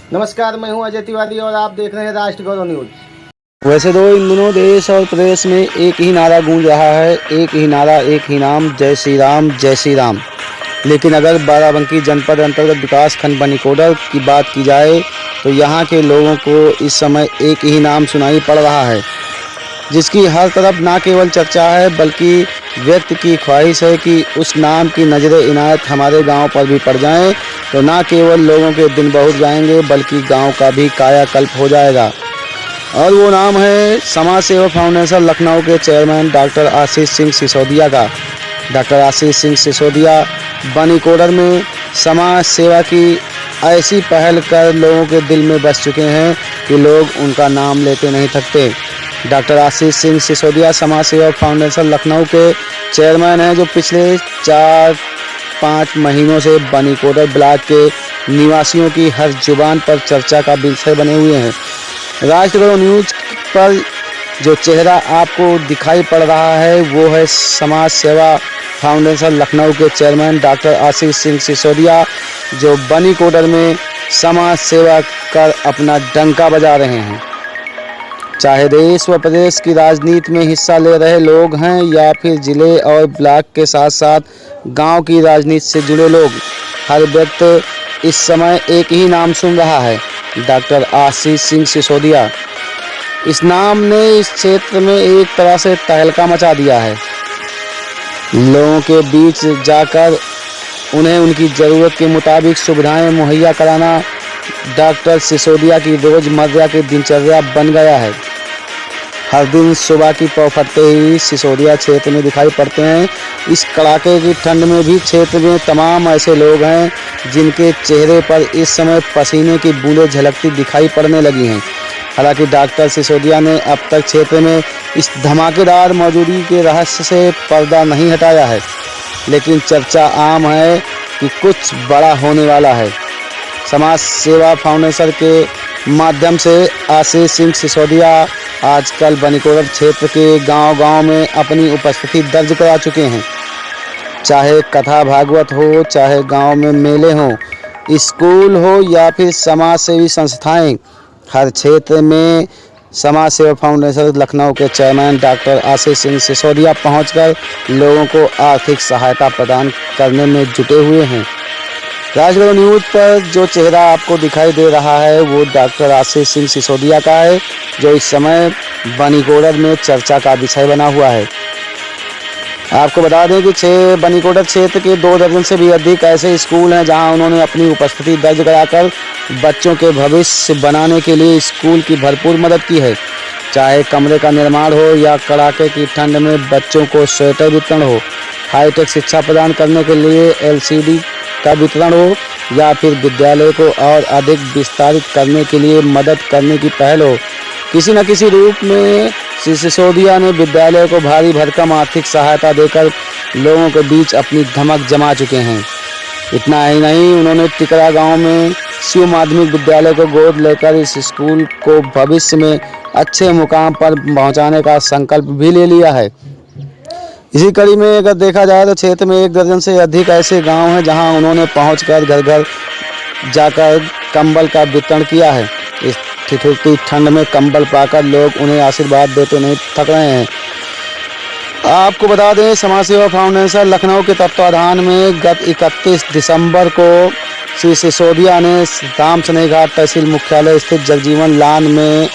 नमस्कार, मैं हूं अजय तिवारी और आप देख रहे हैं राष्ट्र गौरव न्यूज। वैसे तो इन दिनों देश और प्रदेश में एक ही नारा गूंज रहा है, एक ही नारा, एक ही नाम, जय श्री राम, जय श्री राम। लेकिन अगर बाराबंकी जनपद अंतर्गत विकास खंड बनीकोडर की बात की जाए तो यहाँ के लोगों को इस समय एक ही नाम सुनाई पड़ रहा है, जिसकी हर तरफ ना केवल चर्चा है बल्कि व्यक्ति की ख्वाहिश है कि उस नाम की नजर इनायत हमारे गांव पर भी पड़ जाए तो ना केवल लोगों के दिन बहुत जाएंगे बल्कि गांव का भी कायाकल्प हो जाएगा। और वो नाम है समाज सेवा फाउंडेशन लखनऊ के चेयरमैन डॉक्टर आशीष सिंह सिसोदिया का। डॉक्टर आशीष सिंह सिसोदिया बनीकोडर में समाज सेवा की ऐसी पहल कर लोगों के दिल में बस चुके हैं कि लोग उनका नाम लेते नहीं थकते। डॉक्टर आशीष सिंह सिसोदिया समाज सेवा फाउंडेशन लखनऊ के चेयरमैन हैं, जो पिछले 4-5 महीनों से बनीकोडर ब्लॉक के निवासियों की हर जुबान पर चर्चा का विषय बने हुए हैं। राष्ट्र गौरव न्यूज पर जो चेहरा आपको दिखाई पड़ रहा है वो है समाज सेवा फाउंडेशन लखनऊ के चेयरमैन डॉक्टर आशीष सिंह सिसोदिया, जो बनीकोडर में समाज सेवा कर अपना डंका बजा रहे हैं। चाहे देश व प्रदेश की राजनीति में हिस्सा ले रहे लोग हैं या फिर जिले और ब्लॉक के साथ साथ गांव की राजनीति से जुड़े लोग, हर व्यक्ति इस समय एक ही नाम सुन रहा है, डॉक्टर आशीष सिंह सिसोदिया। इस नाम ने इस क्षेत्र में एक तरह से तहलका मचा दिया है। लोगों के बीच जाकर उन्हें उनकी ज़रूरत के मुताबिक सुविधाएं मुहैया कराना डॉक्टर सिसोदिया की रोज़मर्रा की दिनचर्या बन गया है। हर दिन सुबह की पौ फटते ही सिसोदिया क्षेत्र में दिखाई पड़ते हैं। इस कड़ाके की ठंड में भी क्षेत्र में तमाम ऐसे लोग हैं जिनके चेहरे पर इस समय पसीने की बूंदें झलकती दिखाई पड़ने लगी हैं। हालांकि डॉक्टर सिसोदिया ने अब तक क्षेत्र में इस धमाकेदार मौजूदगी के रहस्य से पर्दा नहीं हटाया है, लेकिन चर्चा आम है कि कुछ बड़ा होने वाला है। समाज सेवा फाउंडेशन के माध्यम से आशीष सिंह सिसोदिया आजकल बनीकोडर क्षेत्र के गांव-गांव में अपनी उपस्थिति दर्ज करा चुके हैं। चाहे कथा भागवत हो, चाहे गांव में मेले हों, स्कूल हो या फिर समाज सेवी संस्थाएं, हर क्षेत्र में समाज सेवा फाउंडेशन लखनऊ के चेयरमैन डॉक्टर आशीष सिंह सिसोदिया पहुंचकर लोगों को आर्थिक सहायता प्रदान करने में जुटे हुए हैं। राष्ट्र गौरव न्यूज पर जो चेहरा आपको दिखाई दे रहा है वो डॉक्टर आशीष सिंह सिसोदिया का है, जो इस समय बनीकोडर में चर्चा का विषय बना हुआ है। आपको बता दें कि बनीकोडर क्षेत्र के 2 दर्जन से भी अधिक ऐसे स्कूल हैं जहां उन्होंने अपनी उपस्थिति दर्ज कराकर बच्चों के भविष्य बनाने के लिए स्कूल की भरपूर मदद की है। चाहे कमरे का निर्माण हो या कड़ाके की ठंड में बच्चों को स्वेटर वितरण हो, हाईटेक शिक्षा प्रदान करने के लिए LCD का वितरण हो या फिर विद्यालय को और अधिक विस्तारित करने के लिए मदद करने की पहल हो, किसी न किसी रूप में सिसोदिया ने विद्यालय को भारी भरकम आर्थिक सहायता देकर लोगों के बीच अपनी धमक जमा चुके हैं। इतना ही नहीं, उन्होंने टिकरा गांव में शिव माध्यमिक विद्यालय को गोद लेकर इस स्कूल को भविष्य में अच्छे मुकाम पर पहुंचाने का संकल्प भी ले लिया है। इसी कड़ी में अगर देखा जाए तो क्षेत्र में 1 दर्जन से अधिक ऐसे गांव हैं जहां उन्होंने पहुंचकर घर घर जाकर कंबल का वितरण किया है। इस ठिठुरती ठंड में कंबल पाकर लोग उन्हें आशीर्वाद देते नहीं थक रहे हैं। आपको बता दें, समाज सेवा फाउंडेशन लखनऊ के तत्वाधान में गत 31 दिसंबर को श्री सिसोदिया ने राम स्नेह घाट तहसील मुख्यालय स्थित जगजीवन लान में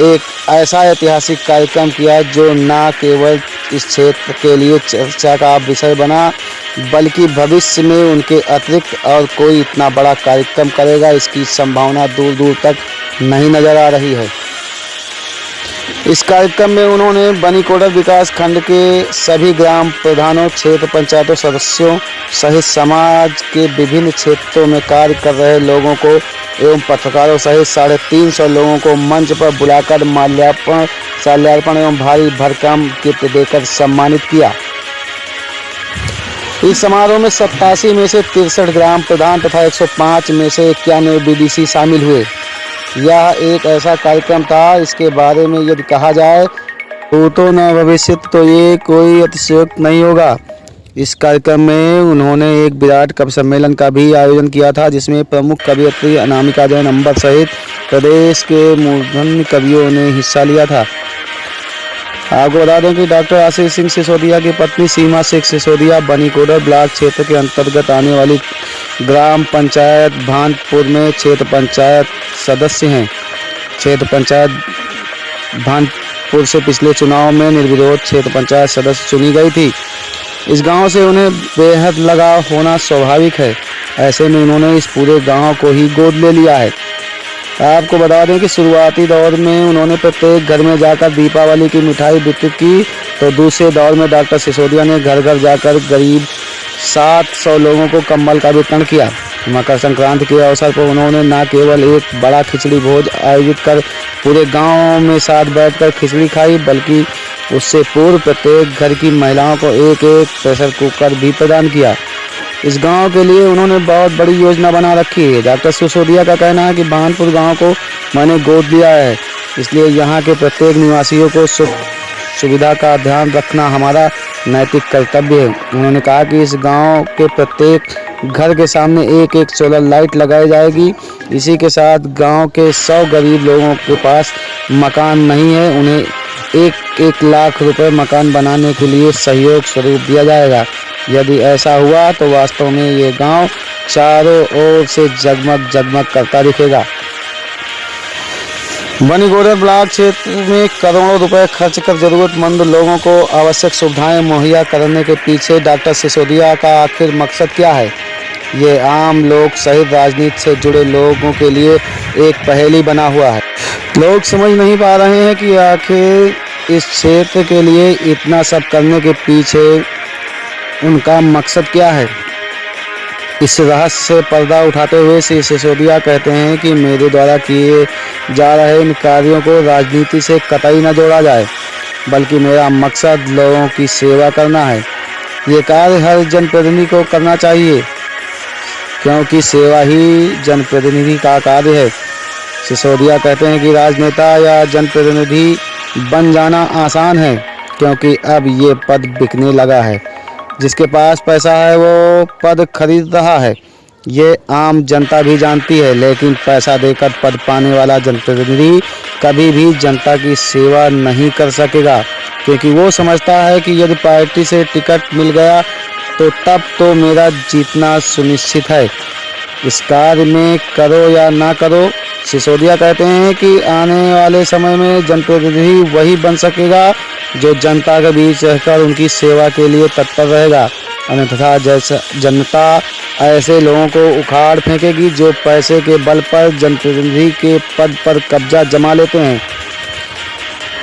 एक ऐसा ऐतिहासिक कार्यक्रम किया जो न केवल इस क्षेत्र के लिए चर्चा का विषय बना बल्कि भविष्य में उनके अतिरिक्त और कोई इतना बड़ा कार्यक्रम करेगा इसकी संभावना दूर दूर तक नहीं नजर आ रही है। इस कार्यक्रम में उन्होंने बनीकोडर विकास खंड के सभी ग्राम प्रधानों, क्षेत्र पंचायतों सदस्यों सहित समाज के विभिन्न क्षेत्रों में कार्य कर रहे लोगों को एवं पत्रकारों सहित 350 लोगों को मंच पर बुलाकर माल्यार्पण एवं भारी भरकम गिफ्ट देकर सम्मानित किया। इस समारोह में 87 में से 63 ग्राम प्रधान तथा 105 में से 91 BDC शामिल हुए। यह एक ऐसा कार्यक्रम था, इसके बारे में यदि कहा जाए तो न भविष्य तो ये कोई अतिशयोक्ति नहीं होगा। इस कार्यक्रम में उन्होंने एक विराट कवि सम्मेलन का भी आयोजन किया था, जिसमें प्रमुख कवयित्री अनामिका जैन अंबर सहित प्रदेश के मूर्धन्य कवियों ने हिस्सा लिया था। आपको बता दें कि डॉक्टर आशीष सिंह सिसोदिया की पत्नी सीमा शेख सिसोदिया बनीकोडर ब्लॉक क्षेत्र के अंतर्गत आने वाली ग्राम पंचायत भानपुर में क्षेत्र पंचायत सदस्य हैं। क्षेत्र पंचायत भानपुर से पिछले चुनाव में निर्विरोध क्षेत्र पंचायत सदस्य चुनी गई थी। इस गांव से उन्हें बेहद लगाव होना स्वाभाविक है। ऐसे में उन्होंने इस पूरे गांव को ही गोद ले लिया है। आपको बता दें कि शुरुआती दौर में उन्होंने प्रत्येक घर में जाकर दीपावली की मिठाई वितरित की, तो दूसरे दौर में डॉक्टर सिसोदिया ने घर घर जाकर करीब 700 लोगों को कंबल का वितरण किया। मकर संक्रांति के अवसर पर उन्होंने न केवल एक बड़ा खिचड़ी भोज आयोजित कर पूरे गांव में साथ बैठकर खिचड़ी खाई, बल्कि उससे पूर्व प्रत्येक घर की महिलाओं को एक एक प्रेशर कुकर भी प्रदान किया। इस गांव के लिए उन्होंने बहुत बड़ी योजना बना रखी है। डॉक्टर सिसोदिया का कहना है कि भानपुर गांव को मैंने गोद लिया है, इसलिए यहां के प्रत्येक निवासियों को सुख सुविधा का ध्यान रखना हमारा नैतिक कर्तव्य है। उन्होंने कहा कि इस गांव के प्रत्येक घर के सामने एक एक सोलर लाइट लगाई जाएगी। इसी के साथ गांव के 100 गरीब लोगों के पास मकान नहीं है, उन्हें 1-1 लाख रुपए मकान बनाने के लिए सहयोग स्वरूप दिया जाएगा। यदि ऐसा हुआ तो वास्तव में ये गांव चारों ओर से जगमग जगमग करता दिखेगा। बनीकोडर ब्लॉक क्षेत्र में करोड़ों रुपए खर्च कर जरूरतमंद लोगों को आवश्यक सुविधाएं मुहैया करने के पीछे डॉक्टर सिसोदिया का आखिर मकसद क्या है? ये आम लोग सहित राजनीति से जुड़े लोगों के लिए एक पहेली बना हुआ है। लोग समझ नहीं पा रहे हैं कि आखिर इस क्षेत्र के लिए इतना सब करने के पीछे उनका मकसद क्या है। इस रहस्य से पर्दा उठाते हुए श्री सिसोदिया कहते हैं कि मेरे द्वारा किए जा रहे इन कार्यों को राजनीति से कतई न जोड़ा जाए, बल्कि मेरा मकसद लोगों की सेवा करना है। ये कार्य हर जनप्रतिनिधि को करना चाहिए, क्योंकि सेवा ही जनप्रतिनिधि का कार्य है। सिसोदिया कहते हैं कि राजनेता या जनप्रतिनिधि बन जाना आसान है, क्योंकि अब ये पद बिकने लगा है। जिसके पास पैसा है वो पद खरीद रहा है, ये आम जनता भी जानती है। लेकिन पैसा देकर पद पाने वाला जनप्रतिनिधि कभी भी जनता की सेवा नहीं कर सकेगा, क्योंकि वो समझता है कि यदि पार्टी से टिकट मिल गया तो तब तो मेरा जीतना सुनिश्चित है। इस कार्य में करो या ना करो, सिसोदिया कहते हैं कि आने वाले समय में जनप्रतिनिधि वही बन सकेगा जो जनता के बीच रहकर उनकी सेवा के लिए तत्पर रहेगा। अन्यथा जैसा जनता ऐसे लोगों को उखाड़ फेंकेगी जो पैसे के बल पर जनप्रतिनिधि के पद पर कब्जा जमा लेते हैं।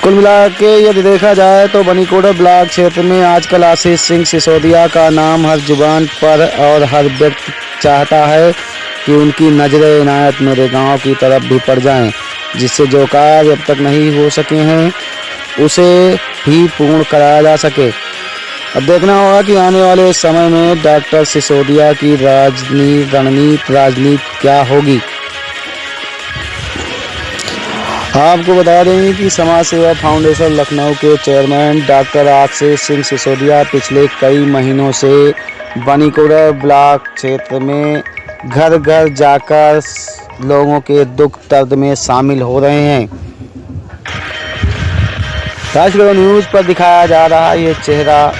कुल मिला के यदि देखा जाए तो बनीकोडर ब्लॉक क्षेत्र में आजकल आशीष सिंह सिसोदिया का नाम हर जुबान पर और हर व्यक्ति चाहता है कि उनकी नजरें इनायत मेरे गांव की तरफ भी पड़ जाएं, जिससे जो कार्य अब तक नहीं हो सके हैं उसे भी पूर्ण कराया जा सके। अब देखना होगा कि आने वाले समय में डॉक्टर सिसोदिया की राजनीति क्या होगी। आपको बता दें कि समाज सेवा फाउंडेशन लखनऊ के चेयरमैन डॉक्टर आशीष सिंह सिसोदिया पिछले कई महीनों से बनीकोडर ब्लॉक क्षेत्र में घर घर जाकर लोगों के दुख दर्द में शामिल हो रहे हैं। राष्ट्रगढ़ न्यूज़ पर दिखाया जा रहा ये चेहरा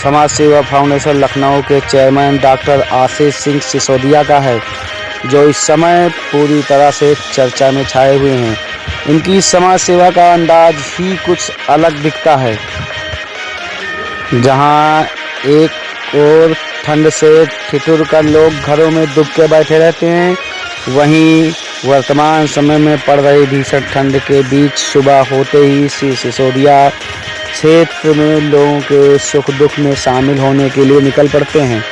समाज सेवा फाउंडेशन लखनऊ के चेयरमैन डॉक्टर आशीष सिंह सिसोदिया का है, जो इस समय पूरी तरह से चर्चा में छाए हुए हैं। इनकी समाज सेवा का अंदाज ही कुछ अलग दिखता है। जहां एक और ठंड से ठिठुर कर लोग घरों में दुब के बैठे रहते हैं, वहीं वर्तमान समय में पड़ रही भीषण ठंड के बीच सुबह होते ही श्री सिसोदिया क्षेत्र में लोगों के सुख दुख में शामिल होने के लिए निकल पड़ते हैं।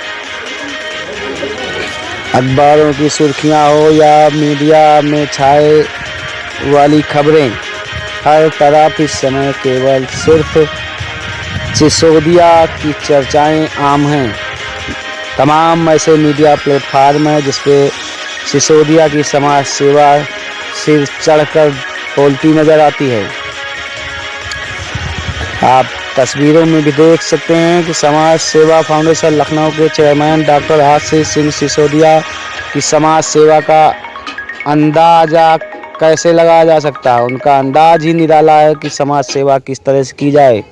अखबारों की सुर्खियां हो या मीडिया में छाए वाली खबरें, हर तरफ इस समय केवल सिर्फ सिसोदिया की चर्चाएं आम हैं। तमाम ऐसे मीडिया प्लेटफार्म हैं जिस पे सिसोदिया की समाज सेवा सिर चढ़कर बोलती नजर आती है। आप तस्वीरों में भी देख सकते हैं कि समाज सेवा फाउंडेशन लखनऊ के चेयरमैन डॉक्टर आशीष सिंह सिसोदिया की समाज सेवा का अंदाजा कैसे लगाया जा सकता है। उनका अंदाज ही निराला है कि समाज सेवा किस तरह से की जाए।